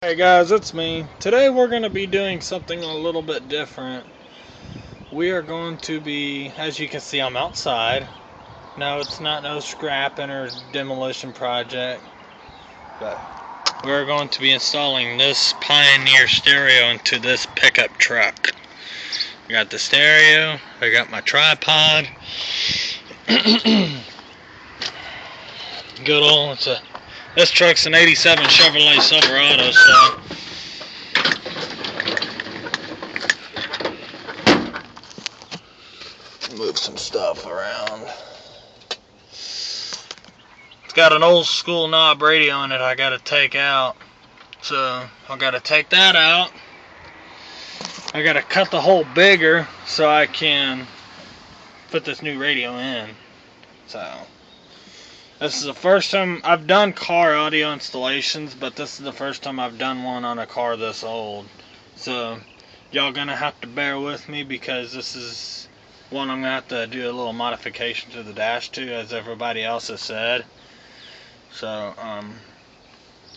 Hey guys, it's me. Today we're going to be doing something a little bit different. We are going to be, as you can see, I'm outside. No, it's not no scrapping or demolition project, but we're going to be installing this Pioneer stereo into this pickup truck. I got the stereo, I got my tripod. Good old, this truck's an 87 Chevrolet Silverado, so move some stuff around. It's got an old school knob radio in it I gotta take out. So I gotta take that out. I gotta cut the hole bigger so I can put this new radio in. So this is the first time I've done car audio installations, but this is the first time I've done one on a car this old. So y'all gonna have to bear with me because this is one I'm gonna have to do a little modification to the dash to, as everybody else has said. So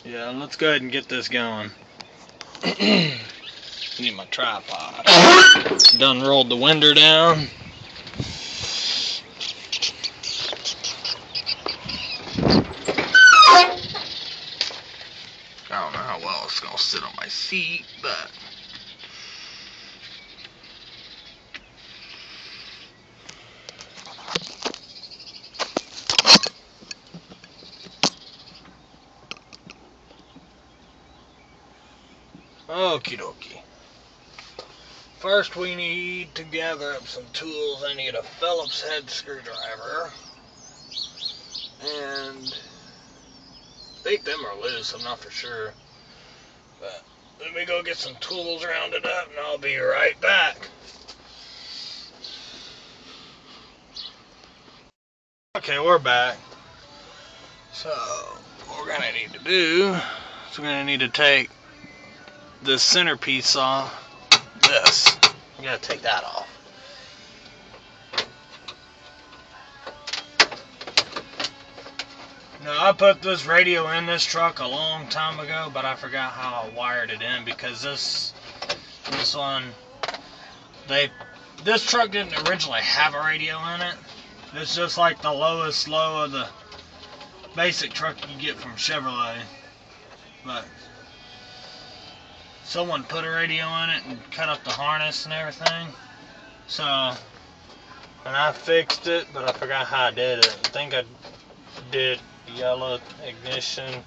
yeah, let's go ahead and get this going. Need my tripod. Done rolled the window down. I don't know how well it's gonna sit on my seat, but okie dokie. First we need to gather up some tools. I need a Phillips head screwdriver. And I think them are loose, I'm not for sure. But let me go get some tools rounded up and I'll be right back. Okay, we're back. So what we're gonna need to do is we're gonna need to take this centerpiece off. This. I'm gonna take that off. Now I put this radio in this truck a long time ago, but I forgot how I wired it in because this truck didn't originally have a radio in it. It's just like the lowest low of the basic truck you get from Chevrolet. But someone put a radio in it and cut up the harness and everything. So, and I fixed it, but I forgot how I did it. I think I did yellow ignition,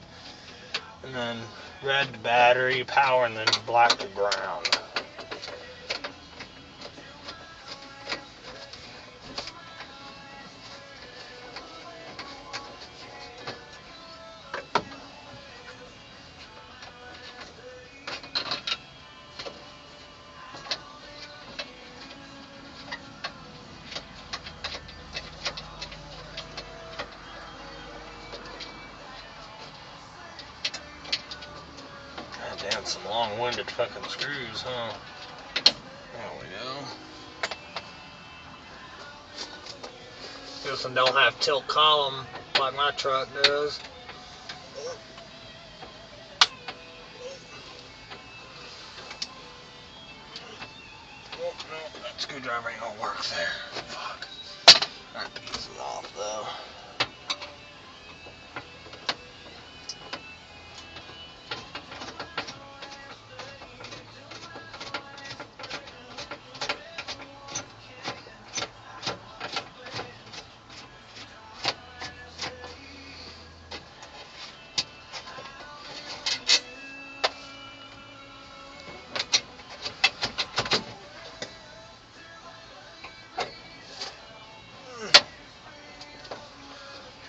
and then red the battery, power, and then black the ground. Damn, some long-winded fucking screws, huh? There we go. This one don't have tilt column like my truck does. Oh, no, that screwdriver ain't gonna work there. Fuck. That piece is off though.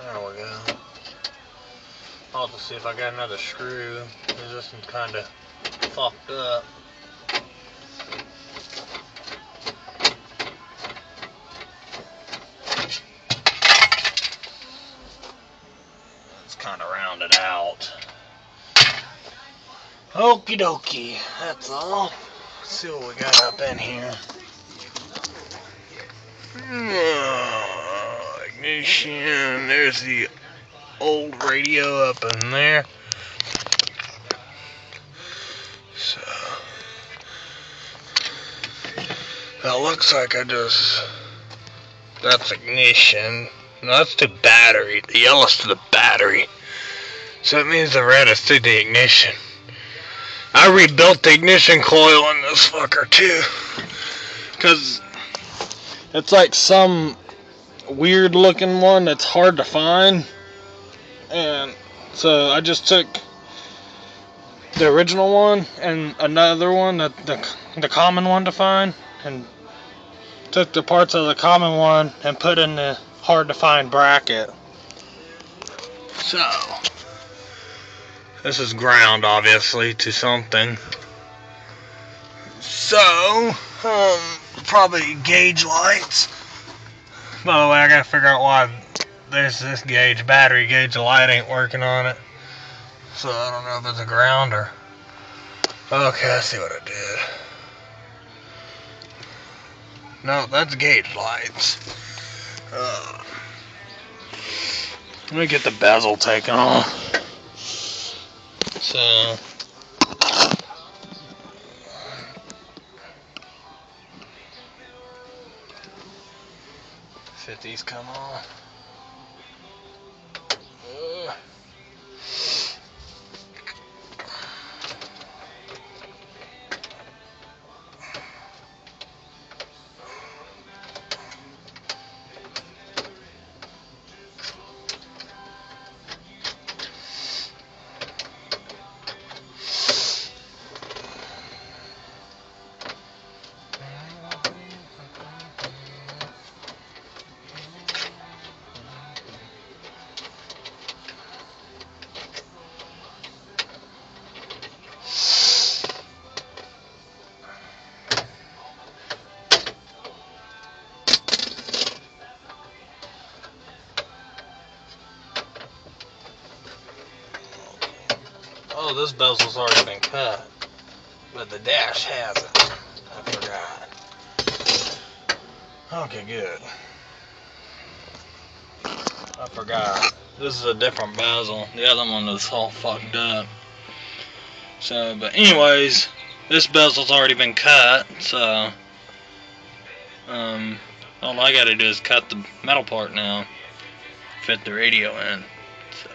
There we go. I'll have to see if I got another screw. This one's kind of fucked up. It's kind of rounded out. Okie dokie, that's all. Let's see what we got up in here. Ignition, there's the old radio up in there. It looks like that's ignition. No, that's the battery. The yellow's to the battery. So it means the red is to the ignition. I rebuilt the ignition coil on this fucker too. Because it's like some weird looking one that's hard to find. And so I just took the original one and another one, the common one to find, and took the parts of the common one and put in the hard to find bracket. So this is ground, obviously, to something. So probably gauge lights. By the way, I gotta figure out why there's this battery gauge light ain't working on it. So I don't know if it's a ground or... Okay, I see what it did. No, that's gauge lights. Let me get the bezel taken off. So... 50s come on. Oh, this bezel's already been cut, but the dash hasn't. I forgot. Okay, good. I forgot. This is a different bezel. The other one was all fucked up. So, but anyways, this bezel's already been cut, so all I gotta do is cut the metal part now, fit the radio in. So.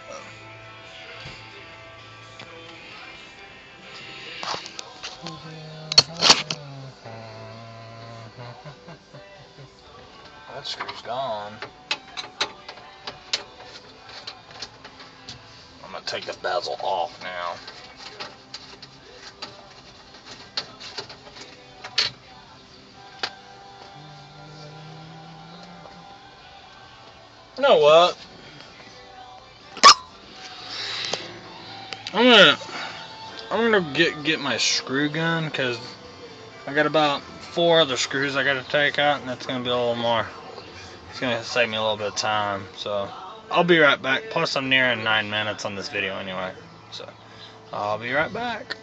That screw's gone. I'm gonna take the bezel off now. You know what? I'm gonna get my screw gun, because I got about 4 other screws I gotta take out, and that's gonna be a little more. It's gonna save me a little bit of time, so I'll be right back. Plus I'm nearing 9 minutes on this video anyway, so I'll be right back.